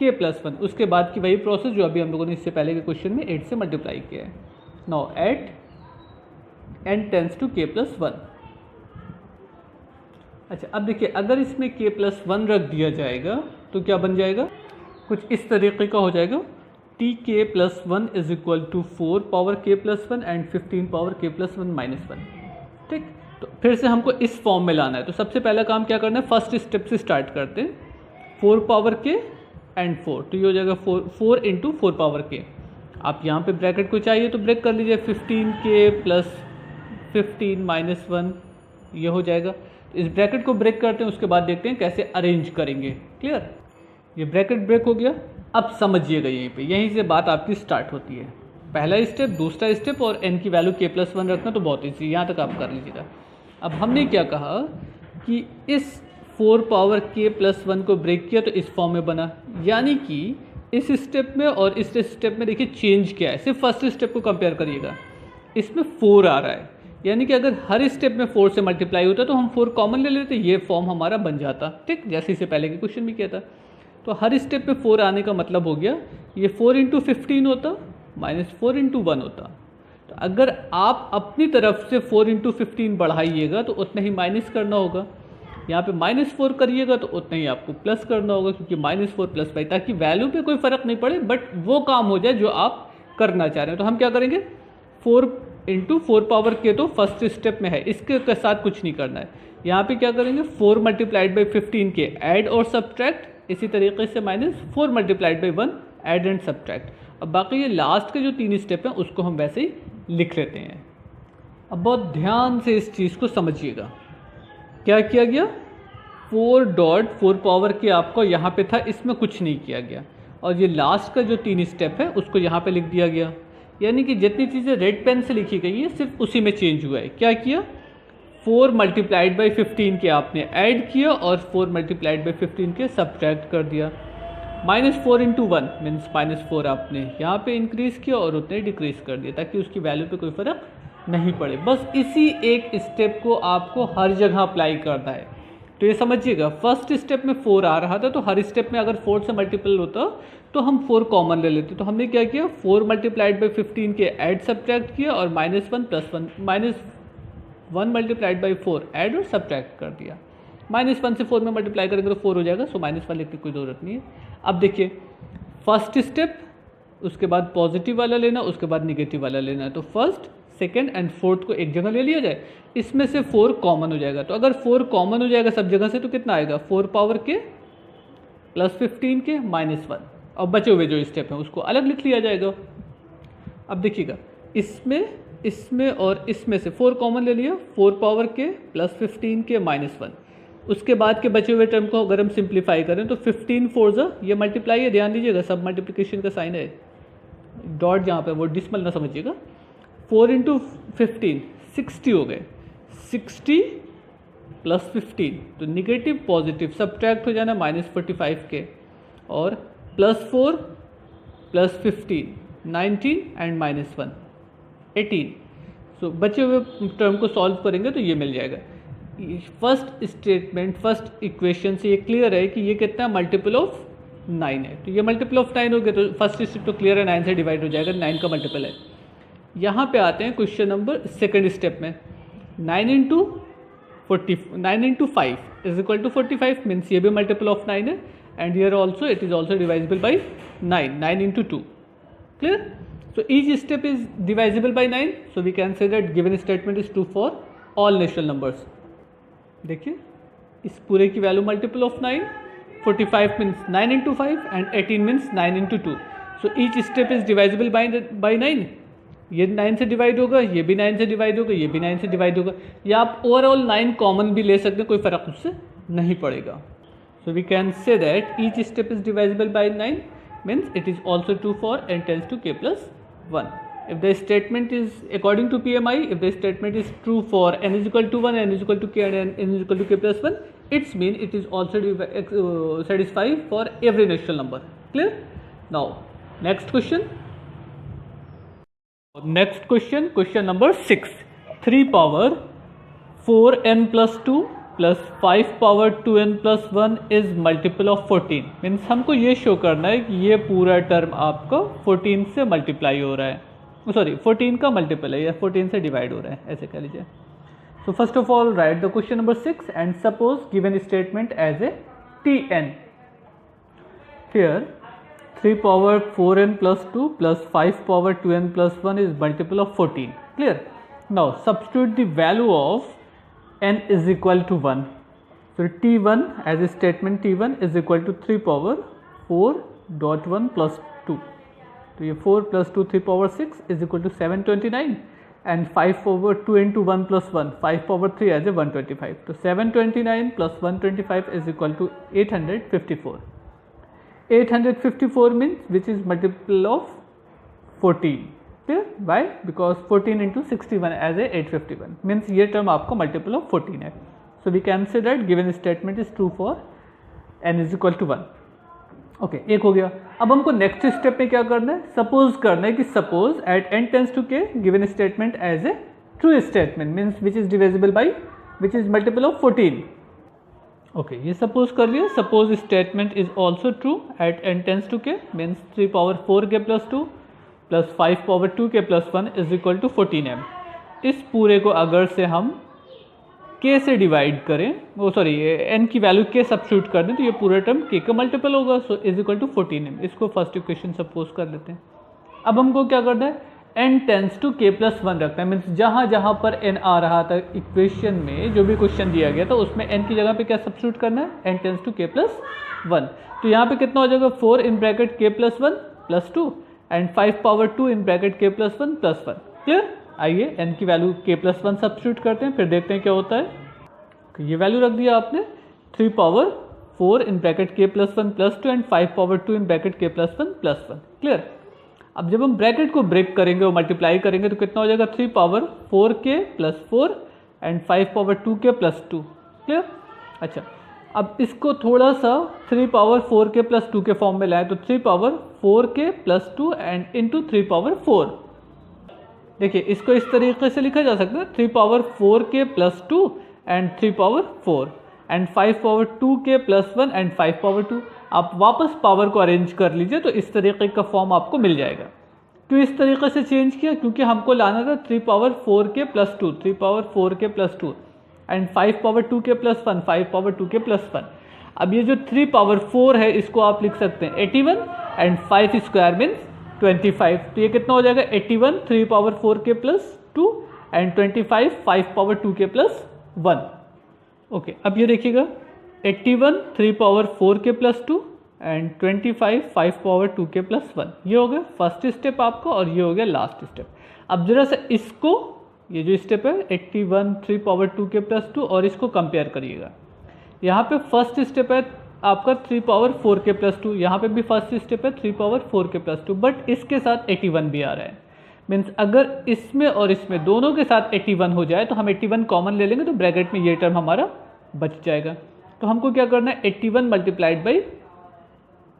[SPEAKER 1] k plus 1. उसके बाद की वही प्रोसेस जो अभी हम लोगों ने इससे पहले के क्वेश्चन में 8 से मल्टीप्लाई किया है. Now at n tends to k plus 1. अच्छा, अब देखिए अगर इसमें k प्लस 1 रख दिया जाएगा तो क्या बन जाएगा, कुछ इस तरीके का हो जाएगा. tk plus 1 is equal to 4 power k plus 1 and 15 power k plus 1 minus 1. ठीक, तो फिर से हमको इस फॉर्म में लाना है. तो सबसे पहला काम क्या करना है, फर्स्ट स्टेप से स्टार्ट करते हैं. 4 पावर k एंड 4, तो ये हो जाएगा 4 इंटू 4 पावर k. आप यहाँ पे ब्रैकेट को चाहिए तो ब्रेक कर लीजिए, 15k प्लस 15 माइनस 1 ये हो जाएगा. इस ब्रैकेट को ब्रेक करते हैं, उसके बाद देखते हैं कैसे अरेंज करेंगे. क्लियर. ये ब्रैकेट ब्रेक हो गया. अब समझिएगा यहीं पे, यहीं से बात आपकी स्टार्ट होती है. पहला स्टेप, दूसरा स्टेप और n की वैल्यू k प्लस 1 रखना तो बहुत ईजी, यहाँ तक आप कर लीजिएगा. अब हमने क्या कहा कि इस 4 पावर k प्लस 1 को ब्रेक किया तो इस फॉर्म में बना. यानी कि इस स्टेप में और इस स्टेप में देखिए चेंज क्या है. सिर्फ फर्स्ट स्टेप को कंपेयर करिएगा, इसमें 4 आ रहा है. यानी कि अगर हर स्टेप में 4 से मल्टीप्लाई होता तो हम 4 कॉमन ले लेते, ये फॉर्म हमारा बन जाता. ठीक, जैसे इससे पहले के क्वेश्चन में किया था. तो हर स्टेप में 4 आने का मतलब हो गया ये 4 इंटू 15 होता माइनस 4 इंटू 1 होता. तो अगर आप अपनी तरफ से 4 इंटू 15 बढ़ाइएगा तो उतना ही माइनस करना होगा. यहाँ पे -4 करिएगा तो उतना ही आपको प्लस करना होगा, क्योंकि -4 प्लस 5, ताकि वैल्यू पे कोई फ़र्क नहीं पड़े बट वो काम हो जाए जो आप करना चाह रहे हैं. तो हम क्या करेंगे, 4 इंटू 4 पावर के तो फर्स्ट स्टेप में है, इसके साथ कुछ नहीं करना है. यहाँ पे क्या करेंगे, 4 मल्टीप्लाइड बाई 15 के ऐड और सब्ट्रैक्ट, इसी तरीके से -4 multiplied by 1 add and subtract. अब बाकी ये लास्ट के जो 3 स्टेप हैं उसको हम वैसे ही लिख लेते हैं. अब बहुत ध्यान से इस चीज़ को समझिएगा. क्या किया गया, 4 पावर के आपको यहाँ पे था, इसमें कुछ नहीं किया गया. और ये लास्ट का जो 3 स्टेप है उसको यहाँ पे लिख दिया गया. यानी कि जितनी चीज़ें रेड पेन से लिखी गई है सिर्फ उसी में चेंज हुआ है. क्या किया, 4 मल्टीप्लाइड बाई 15 के आपने ऐड किया और 4 मल्टीप्लाइड बाई 15 के सब्ट्रैक्ट कर दिया. -4 इंटू 1 मीन्स -4 आपने यहाँ पे इंक्रीज़ किया और उतने डिक्रीज़ कर दिया, ताकि उसकी वैल्यू पे कोई फ़र्क नहीं पड़े. बस इसी एक स्टेप को आपको हर जगह अप्लाई करना है. तो ये समझिएगा, फर्स्ट स्टेप में 4 आ रहा था तो हर स्टेप में अगर 4 से मल्टीपल होता तो हम 4 कॉमन ले लेते. तो हमने क्या किया, 4 मल्टीप्लाइड बाई 15 के ऐड सब्ट्रैक्ट किया और -1 प्लस 1 -1 मल्टीप्लाइड बाई 4 ऐड और सब्ट्रैक्ट कर दिया. -1 से 4 में मल्टीप्लाई करेंगे तो 4 हो जाएगा, सो -1 लिखने की कोई ज़रूरत नहीं है. अब देखिए फर्स्ट स्टेप, उसके बाद पॉजिटिव वाला लेना, उसके बाद निगेटिव वाला लेना. तो फर्स्ट, सेकेंड एंड फोर्थ को एक जगह ले लिया जाए, इसमें से 4 कॉमन हो जाएगा. तो अगर 4 कॉमन हो जाएगा सब जगह से तो कितना आएगा, 4 पावर के प्लस 15 के -1. और बचे हुए जो स्टेप हैं उसको अलग लिख लिया जाएगा. अब देखिएगा, इसमें और इसमें से 4 कॉमन ले लिया, 4 पावर के प्लस 15 के -1. उसके बाद के बचे हुए टर्म को अगर हम सिंप्लीफाई करें तो 15 4 ये मल्टीप्लाई है, ध्यान दीजिएगा सब मल्टीप्लिकेशन का साइन है, डॉट जहाँ पे वो डिसमल ना समझिएगा. 4 इंटू 15 60 हो गए, 60 प्लस 15 तो निगेटिव पॉजिटिव सब्ट्रैक्ट हो जाना -45 के, और +4 प्लस 15 19 एंड -1 18. सो बचे हुए टर्म को सॉल्व करेंगे तो ये मिल जाएगा. फर्स्ट स्टेटमेंट, फर्स्ट इक्वेशन से ये क्लियर है कि ये कितना मल्टीपल ऑफ 9 है. तो ये मल्टीपल ऑफ 9 हो गया तो फर्स्ट स्टेप तो क्लियर है, 9 से डिवाइड हो जाएगा, 9 का मल्टीपल है. यहाँ पे आते हैं क्वेश्चन नंबर सेकंड स्टेप में. 9 into 5 is equal to 45 means ये भी मल्टीपल ऑफ 9 है, and here also it is also divisible by 9 into 2. Clear. So each step is divisible by 9. So we can say that given statement is true for all natural numbers. देखिए इस पूरे की value multiple of 9, 45 means 9 into 5 and 18 means 9 into 2. So each step is divisible by 9. ये 9 से divide होगा, ये भी 9 से डिवाइड होगा, ये भी 9 से डिवाइड होगा, या आप ओवरऑल 9 कॉमन भी ले सकते हैं, कोई फर्क उससे नहीं पड़ेगा. So we can say that each step is divisible by 9 means it is also true for n tends to k plus 1. If the statement is according to PMI, if the statement is true for n is equal to 1, n is equal to k and n is equal to k plus 1, it means it is also satisfied for every natural number. Clear? Now next question. Question number 6. 3 power 4n plus 2 plus 5 power 2n plus 1 is multiple of 14. Means हमको ये show करना है कि ये पूरा term आपका 14 से multiply हो रहा है, सॉरी 14 का मल्टीपल है या 14 से डिवाइड हो रहा है, ऐसे कह लीजिए. So first of all write the question number 6 and suppose given statement as a Tn. Here 3 power 4n plus 2 plus 5 power 2n plus 1 is multiple of 14. Clear? Now substitute the value of n is equal to 1. So T1 as a statement T1 is equal to 3 power 4 dot 1 plus 2. तो ये 4 plus 2 3 power 6 is equal to 729 and 5 power 2 into 1 plus 1 5 power 3 as a 125. तो 729 plus 125 is equal to 854. 854 means which is multiple of 14. Clear? Why? Because 14 into 61 as a 851 means ये term आपको multiple of 14 है. So we can say that given statement is true for n is equal to 1. Okay एक हो गया. अब हमको next step में क्या करना है, सपोज करना है कि suppose at n tends to k given statement as a true statement means which is divisible by which is multiple of 14. Okay ये सपोज कर लिया. Suppose statement is also true at n tends to k means 3 power 4k plus 2 plus 5 power 2k plus 1 is equal to 14m. इस पूरे को अगर से हम k से डिवाइड करें, वो सॉरी n की वैल्यू k सब्स्टिट्यूट कर दें तो ये पूरा टर्म k का मल्टीपल होगा. So is equal to 14m. इसको फर्स्ट इक्वेशन सपोज कर लेते हैं. अब हमको क्या करना है, n tends to k plus 1 रखना है. मीन्स जहाँ जहाँ पर n आ रहा था इक्वेशन में, जो भी क्वेश्चन दिया गया था उसमें n की जगह पे क्या सब्स्टिट्यूट करना है, n tends to k plus 1. तो यहाँ पे कितना हो जाएगा, 4 in bracket k plus 1 plus 2 and 5 power 2 in bracket k plus 1 plus 1. Clear? आइए n की वैल्यू k प्लस 1 सब्स्टिट्यूट करते हैं, फिर देखते हैं क्या होता है. ये वैल्यू रख दिया आपने 3 power 4 in bracket k plus 1 plus 2 and 5 power 2 in bracket k plus 1 plus 1. Clear? अब जब हम ब्रैकेट को ब्रेक करेंगे और मल्टीप्लाई करेंगे तो कितना हो जाएगा, 3 power 4k plus 4 and 5 power 2k plus 2. Clear? अच्छा अब इसको थोड़ा सा 3 पावर 4k प्लस 2 के फॉर्म में लाएं तो 3 power 4k plus 2 and into 3 power 4. देखिए इसको इस तरीके से लिखा जा सकता है, 3 power 4k plus 2 and 3 power 4 and 5 power 2k plus 1 and 5 power 2. आप वापस पावर को अरेंज कर लीजिए तो इस तरीके का फॉर्म आपको मिल जाएगा. क्यों इस तरीके से चेंज किया, क्योंकि हमको लाना था 3 power 4k plus 2, 3 power 4k plus 2 and 5 power 2k plus 1, 5 power 2k plus 1. अब ये जो 3 पावर 4 है इसको आप लिख सकते हैं 81 एंड 5 स्क्वायर मीन्स 25. तो ये कितना हो जाएगा, 81 3 power 4k plus 2 and 25 5 power 2k plus 1. Okay अब ये देखिएगा 81 3 power 4k plus 2 and 25 5 power 2k plus 1. ये हो गया फर्स्ट स्टेप आपका और ये हो गया लास्ट स्टेप. अब जरा सा इसको, ये जो स्टेप है 81 3 पावर 2k प्लस 2 और इसको कंपेयर करिएगा. यहाँ पे फर्स्ट स्टेप है आपका 3 पावर 4k प्लस 2, यहाँ पे भी फर्स्ट स्टेप है 3 पावर 4k प्लस 2, बट इसके साथ 81 भी आ रहा है. मीन्स अगर इसमें और इसमें दोनों के साथ 81 हो जाए तो हम 81 कॉमन ले लेंगे तो ब्रैकेट में ये टर्म हमारा बच जाएगा. तो हमको क्या करना है, 81 multiplied by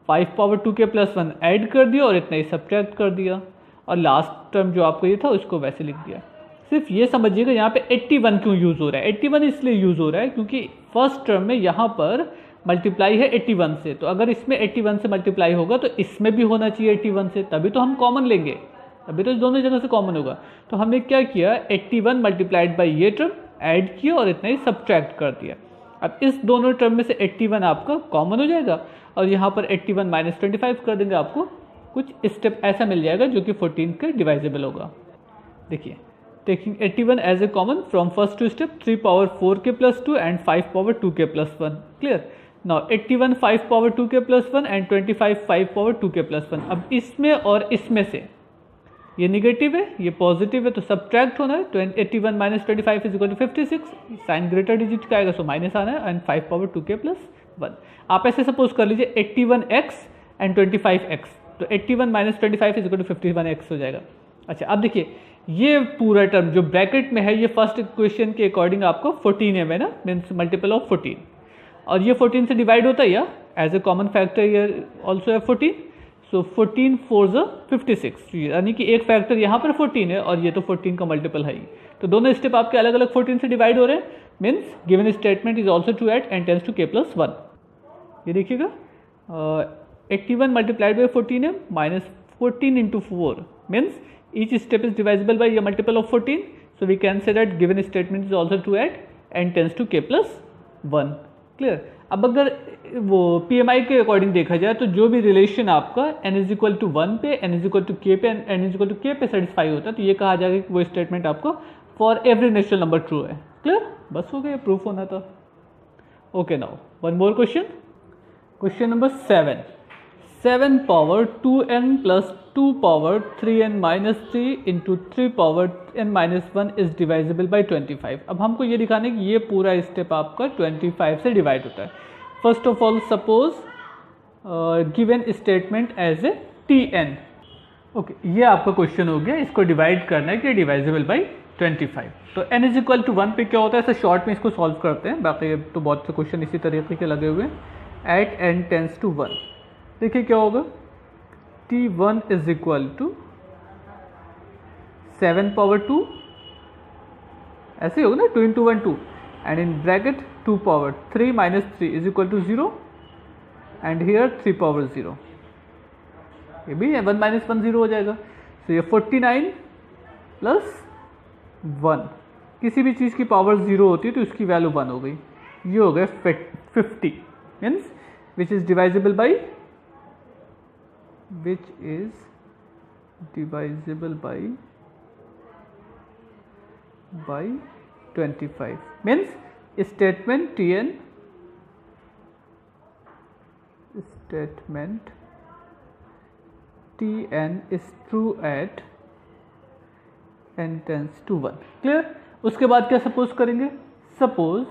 [SPEAKER 1] 5 power 2k plus 1 add कर दिया और इतना ही सब्ट्रैक्ट कर दिया और लास्ट टर्म जो आपको ये था उसको वैसे लिख दिया. सिर्फ ये समझिएगा यहाँ पे 81 क्यों यूज़ हो रहा है. 81 इसलिए यूज़ हो रहा है क्योंकि फर्स्ट टर्म में यहाँ पर मल्टीप्लाई है 81 से, तो अगर इसमें 81 से मल्टीप्लाई होगा तो इसमें भी होना चाहिए 81 से, तभी तो हम कॉमन लेंगे, तभी तो दोनों जगह से कॉमन होगा. तो हमने क्या किया, 81 मल्टीप्लाइड बाई ये टर्म ऐड किया और इतना ही सब्ट्रैक्ट कर दिया. अब इस दोनों टर्म में से 81 आपका कॉमन हो जाएगा और यहाँ पर 81 माइनस 25 कर देंगे, आपको कुछ स्टेप ऐसा मिल जाएगा जो कि 14 के डिवाइजेबल होगा। देखिए, taking 81 as a common from first two step 3 power 4k + 2 and 5 power 2k + 1। Clear. Now 81 5 power 2k + 1 and 25 5 power 2k + 1। अब इसमें और इसमें से ये निगेटिव है, ये पॉजिटिव है, तो सब्ट्रैक्ट होना है। 81 - 25 = 56। साइन ग्रेटर डिजिट का आएगा, सो माइनस आना है, एंड 5 पावर 2k + 1। आप ऐसे सपोज कर लीजिए 81x एंड 25x, तो 81 - 25 = 51x हो जाएगा। अच्छा, अब देखिए ये पूरा टर्म जो ब्रैकेट में है ये फर्स्ट इक्वेशन के अकॉर्डिंग आपको 14m है ना, मीन्स मल्टीपल ऑफ 14, और ये 14 से डिवाइड होता है या as a common factor here also है 14। सो 14 4 = 56, यानी कि एक फैक्टर यहाँ पर 14 है और ये तो 14 का मल्टीपल है ही, तो दोनों स्टेप आपके अलग अलग 14 से डिवाइड हो रहे हैं। Means given statement is also true at n tends to k + 1। ये देखिएगा 81 × 14m minus 14 × 4 means each step is divisible by a multiple of 14. So we can say that given statement is also true at n tends to k + 1. Clear? अब अगर वो PMI के according देखा जाए तो जो भी रिलेशन आपका n = 1 पे, n = k पे, n = k पे सेटिस्फाई होता है, तो ये कहा जाएगा कि वो स्टेटमेंट आपको for every natural number true है। क्लियर? बस हो गया, प्रूफ होना था। Okay, now one more question. Question number 7 7 power 2n + 2 power 3n - 3 into 3 power n - 1 is divisible by 25। अब हमको ये दिखाना है कि ये पूरा स्टेप आपका 25 से डिवाइड होता है। First of all suppose given statement as a tn। Okay, ये आपका क्वेश्चन हो गया, इसको डिवाइड करना है कि डिवाइजेबल बाई 25। तो n = 1 पे क्या होता है, ऐसे शॉर्ट में इसको सॉल्व करते हैं, बाकी तो बहुत से क्वेश्चन इसी तरीके के लगे हुए हैं। एट n टेंड्स टू 1, देखिए क्या होगा, t1 = 7 पावर 2, ऐसे होगा ना, 2 × 1 2, and in bracket 2 power 3 - 3 = 0, and here 3 power 0, ये भी 1 - 1 0 हो जाएगा। तो ये 49 + 1, किसी भी चीज़ की पावर 0 होती है तो इसकी वैल्यू 1 हो गई। ये हो गया 50 means which is divisible by 25 means statement tn is true at n tends to 1। Clear? उसके बाद क्या सपोज करेंगे, suppose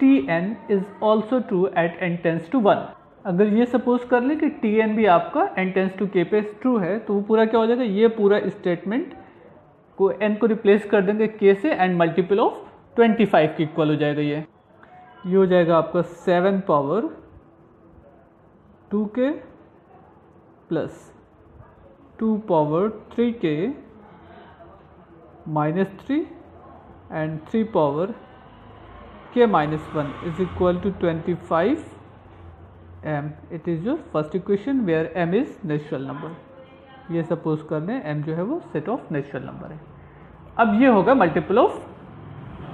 [SPEAKER 1] tn is also true at n tends to 1। अगर ये सपोज कर ले कि tn भी आपका n tends to k पे ट्रू है, तो वो पूरा क्या हो जाएगा, ये पूरा स्टेटमेंट को n को रिप्लेस कर देंगे k से एंड मल्टीपल ऑफ 25 के इक्वल हो जाएगा। ये हो जाएगा आपका 7 power 2k + 2 power 3k - 3 and 3 power k - 1 = 25 m। It is your first equation where m is natural number. ये सपोज कर लें m जो है वो सेट ऑफ नेचुरल नंबर है। अब ये होगा मल्टीपल ऑफ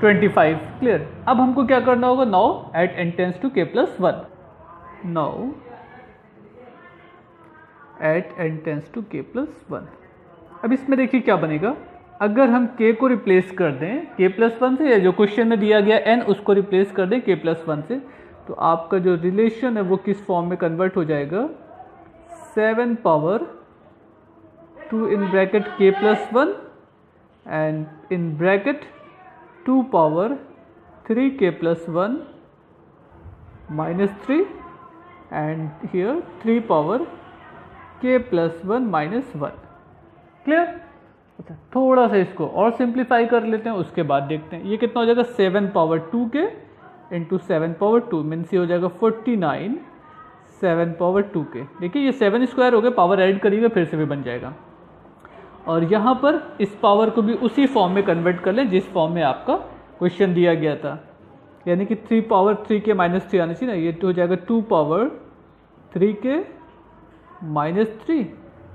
[SPEAKER 1] 25। क्लियर? अब हमको क्या करना होगा, now at n tends to k + 1, now at n tends to k + 1। अब इसमें देखिए क्या बनेगा, अगर हम k को रिप्लेस कर दें k + 1 से, या जो क्वेश्चन में दिया गया n उसको रिप्लेस कर दें k + 1 से, तो आपका जो रिलेशन है वो किस फॉर्म में कन्वर्ट हो जाएगा, 7 power 2 in bracket k + 1 and in bracket 2 power 3k + 1 - 3 and here 3 power k + 1 - 1। Clear? अच्छा, थोड़ा सा इसको और सिंप्लीफाई कर लेते हैं, उसके बाद देखते हैं ये कितना हो जाएगा, 7 power 2k into 7 power 2 means ये हो जाएगा 49 7 पावर 2k। देखिए ये 7 स्क्वायर हो गया, पावर ऐड करिएगा फिर से भी बन जाएगा। और यहाँ पर इस पावर को भी उसी फॉर्म में कन्वर्ट कर लें जिस फॉर्म में आपका क्वेश्चन दिया गया था, यानी कि 3 पावर 3k - 3 आना चाहिए ना, ये तो हो जाएगा 2 पावर 3k - 3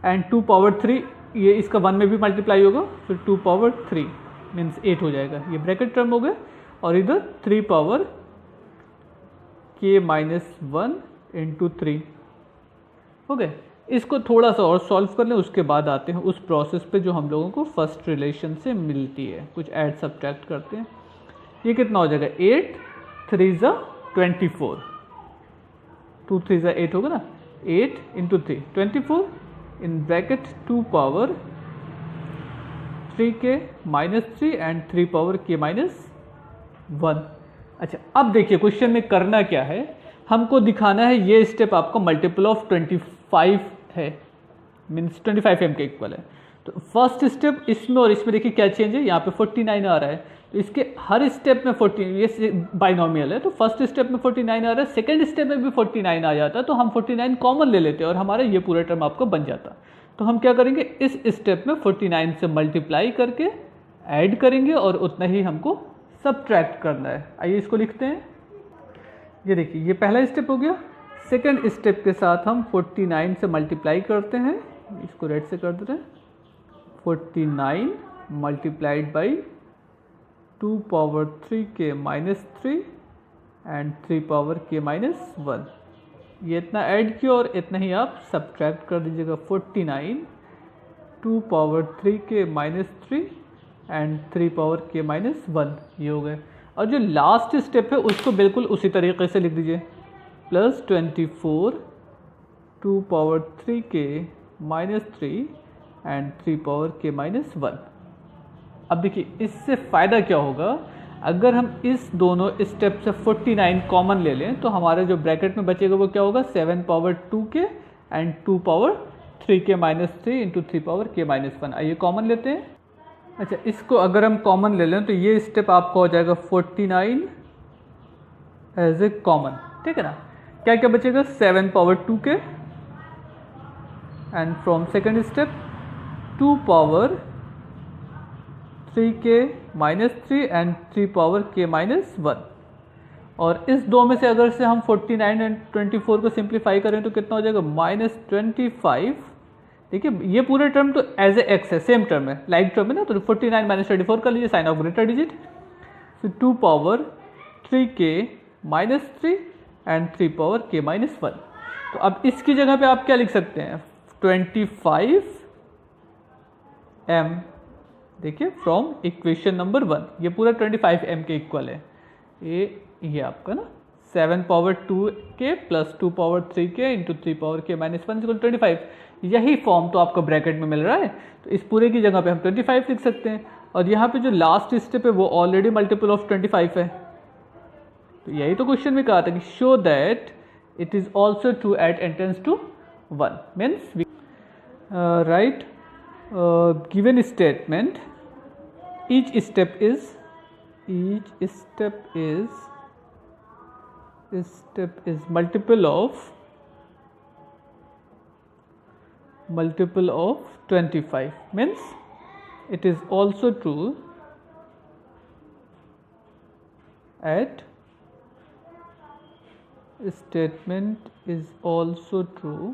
[SPEAKER 1] एंड 2 पावर 3, ये इसका 1 में भी मल्टीप्लाई होगा, फिर 2 पावर 3 मीन्स 8 हो जाएगा। ये ब्रैकेट टर्म हो गया, और इधर 3 पावर k - 1 इंटू 3 हो गए। इसको थोड़ा सा और सॉल्व कर लें, उसके बाद आते हैं उस प्रोसेस पे जो हम लोगों को फर्स्ट रिलेशन से मिलती है। कुछ ऐड सब्ट्रैक्ट करते हैं। ये कितना हो जाएगा, 8 3 ज़ा 24, 2 3 ज़ा 8 होगा ना, 8 into 3 24 in bracket 2 power 3k minus 3 and 3 power k minus 1। अच्छा, अब देखिए क्वेश्चन में करना क्या है, हमको दिखाना है ये स्टेप आपको मल्टीपल ऑफ 25 है, मीन्स 25 m के इक्वल है। तो फर्स्ट स्टेप इसमें और इसमें देखिए क्या चेंज है, यहाँ पे 49 आ रहा है, तो इसके हर स्टेप में 40, ये बाइनोमियल है तो फर्स्ट स्टेप में 49 आ रहा है, सेकंड स्टेप में भी 49 आ जाता है, तो हम 49 कॉमन ले लेते हैं और हमारा ये पूरा टर्म आपका बन जाता। तो हम क्या करेंगे, इस स्टेप में 49 से मल्टीप्लाई करके ऐड करेंगे और उतना ही हमको सब्ट्रैक्ट करना है। आइए इसको लिखते हैं। ये देखिए ये पहला स्टेप हो गया। सेकंड स्टेप के साथ हम 49 से मल्टीप्लाई करते हैं, इसको रेड से कर देते हैं, 49 multiplied by 2 power 3k minus 3 and 3 power k minus 1। ये इतना ऐड किया और इतना ही आप सब्ट्रैक्ट कर दीजिएगा। 49 2 power 3k minus 3 and 3 power k minus 1, ये हो गए। और जो लास्ट स्टेप है उसको बिल्कुल उसी तरीके से लिख दीजिए, plus 24 2 power 3k minus 3 and 3 power k minus 1। अब देखिए इससे फ़ायदा क्या होगा, अगर हम इस दोनों स्टेप से 49 कॉमन ले लें तो हमारे जो ब्रैकेट में बचेगा वो क्या होगा, 7 power 2k and 2 power 3k minus 3 into 3 power k minus 1। आइए कॉमन लेते हैं। अच्छा, इसको अगर हम कॉमन ले लें तो ये स्टेप आपका हो जाएगा 49 एज ए कॉमन, ठीक है ना। क्या क्या बचेगा, 7 power 2k and from second step 2 power 3k minus 3 and 3 power k minus 1। और इस दो में से अगर से हम 49 एंड 24 को सिंप्लीफाई करें तो कितना हो जाएगा, माइनस 25। देखिए ये पूरे टर्म तो एज ए एक्स है, सेम टर्म है, लाइक टर्म है ना, तो 49 माइनस 24 कर लीजिए, साइन ऑफ ग्रेटर डिजिट, फिर 2 power 3k minus 3 and 3 power k minus 1। तो अब इसकी जगह पे आप क्या लिख सकते हैं, 25m, देखिए फ्रॉम इक्वेशन नंबर 1, ये पूरा 25m के इक्वल है। ये आपका ना 7 power 2k plus 2 power 3k into 3 power k minus 1 equal 25। यही फॉर्म तो आपको ब्रैकेट में मिल रहा है, तो इस पूरे की जगह पे हम 25 लिख सकते हैं। और यहाँ पे जो लास्ट स्टेप है वो ऑलरेडी मल्टीपल ऑफ 25 है। तो यही तो क्वेश्चन में कहा था कि show that it is also true at n tends to 1, means write given statement, each step is multiple of 25, means it is also true at statement is also true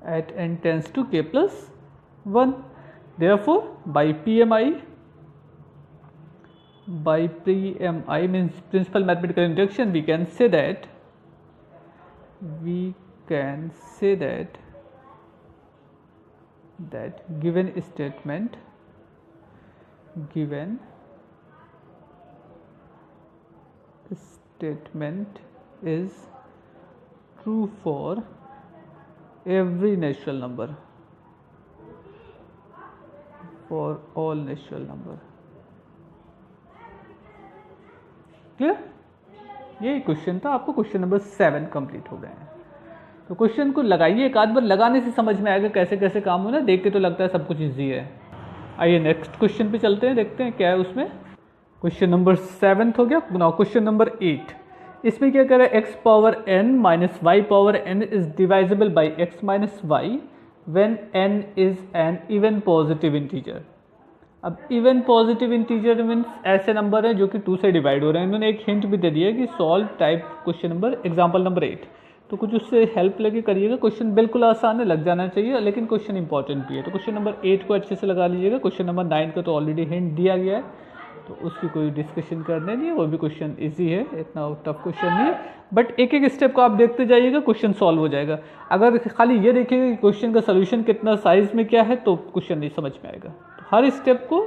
[SPEAKER 1] at n tends to k plus 1. Therefore, by PMI means principal mathematical induction, we can say that given statement is true for every natural number, for all natural number. Clear? यही question था, आपको question number 7 complete हो गए हैं। तो question को लगाइए, एक आध बार लगाने से समझ में आएगा कैसे कैसे काम हो ना, देख के तो लगता है सब कुछ ईजी है। आइए नेक्स्ट क्वेश्चन पे चलते हैं, देखते हैं क्या है उसमें। क्वेश्चन नंबर 7 हो गया। नाउ क्वेश्चन नंबर 8, इसमें क्या करें, x power n minus y power n is divisible by x minus y when n is an even positive integer. अब इवन पॉजिटिव इंटीजर मीन्स ऐसे नंबर हैं जो कि 2 से डिवाइड हो रहे हैं। इन्होंने एक हिंट भी दे दिया कि solve type question number example number 8, तो कुछ उससे हेल्प लेके करिएगा। क्वेश्चन बिल्कुल आसान है, लग जाना चाहिए, लेकिन क्वेश्चन इंपॉर्टेंट भी है। तो क्वेश्चन नंबर 8 को अच्छे से लगा लीजिएगा। क्वेश्चन नंबर 9 का तो ऑलरेडी हिंट दिया गया है, तो उसकी कोई डिस्कशन करने नहीं है, वो भी क्वेश्चन इजी है, इतना टफ क्वेश्चन नहीं है। बट एक एक स्टेप को आप देखते जाइएगा, क्वेश्चन सॉल्व हो जाएगा। अगर खाली ये देखिएगा कि क्वेश्चन का सोल्यूशन कितना साइज में क्या है तो क्वेश्चन नहीं समझ में आएगा। तो हर स्टेप को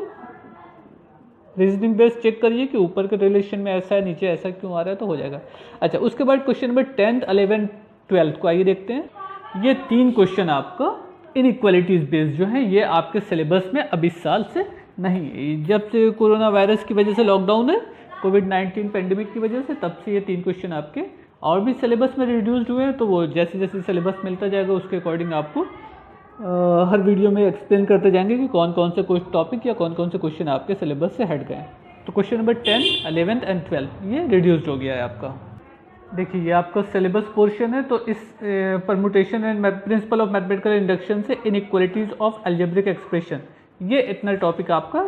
[SPEAKER 1] रीजनिंग बेस्ड चेक करिए कि ऊपर के रिलेशन में ऐसा है, नीचे ऐसा क्यों आ रहा है, तो हो जाएगा। अच्छा, उसके बाद question number 10th 11th 12th को आइए देखते हैं। ये 3 क्वेश्चन आपका इनइक्वालिटीज बेस्ड जो है, ये आपके सिलेबस में अब इस साल से नहीं, जब से कोरोना वायरस की वजह से लॉकडाउन है, कोविड-19 पेंडेमिक की वजह से, तब से ये 3 क्वेश्चन आपके और भी सिलेबस में रिड्यूस्ड हुए हैं। तो वो जैसे जैसे सिलेबस मिलता जाएगा उसके अकॉर्डिंग आपको हर वीडियो में एक्सप्लेन करते जाएंगे कि कौन कौन से टॉपिक या कौन कौन से क्वेश्चन आपके सिलेबस से हट गए। तो question number 10, 11th and 12th ये रिड्यूस्ड हो गया है आपका। देखिए ये आपका सिलेबस पोर्शन है। तो इस permutation and principle of mathematical induction से इनइक्वालिटीज ऑफ अलजेब्रिक एक्सप्रेशन, ये इतना टॉपिक आपका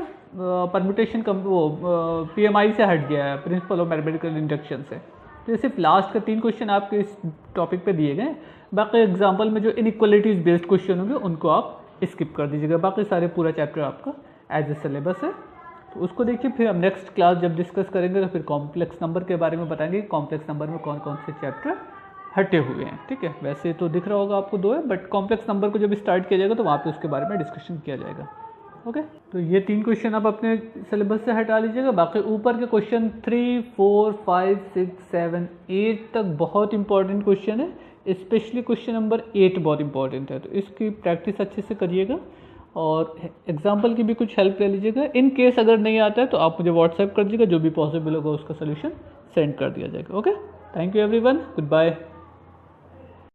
[SPEAKER 1] परमुटेशन PMI से हट गया है, प्रिंसिपल ऑफ मैथमेटिकल इंडक्शन से। तो ये सिर्फ लास्ट का 3 क्वेश्चन आपके इस टॉपिक पे दिए गए। बाकी एग्जाम्पल में जो इनइक्वालिटीज बेस्ड क्वेश्चन होंगे उनको आप स्किप कर दीजिएगा, बाकी सारे पूरा चैप्टर आपका एज ए सिलेबस है। तो उसको देखिए, फिर हम नेक्स्ट क्लास जब डिस्कस करेंगे तो फिर कॉम्प्लेक्स नंबर के बारे में बताएंगे कि कॉम्प्लेक्स नंबर में कौन कौन से चैप्टर हटे हुए हैं। ठीक है, वैसे तो दिख रहा होगा आपको 2 है, बट कॉम्प्लेक्स नंबर को जब स्टार्ट किया जाएगा तो वहाँ पे उसके बारे में डिस्कशन किया जाएगा। ओके, तो ये 3 क्वेश्चन आप अपने सिलेबस से हटा लीजिएगा। बाकी ऊपर के क्वेश्चन 3, 4, 5, 6, 7, 8 तक बहुत इंपॉर्टेंट क्वेश्चन है, स्पेशली क्वेश्चन नंबर 8 बहुत इंपॉर्टेंट है। तो इसकी प्रैक्टिस अच्छे से करिएगा और एग्जाम्पल की भी कुछ हेल्प ले लीजिएगा। इन केस अगर नहीं आता है तो आप मुझे व्हाट्सएप कर दीजिएगा, जो भी पॉसिबल होगा उसका सोल्यूशन सेंड कर दिया जाएगा। Okay, thank you everyone, good bye.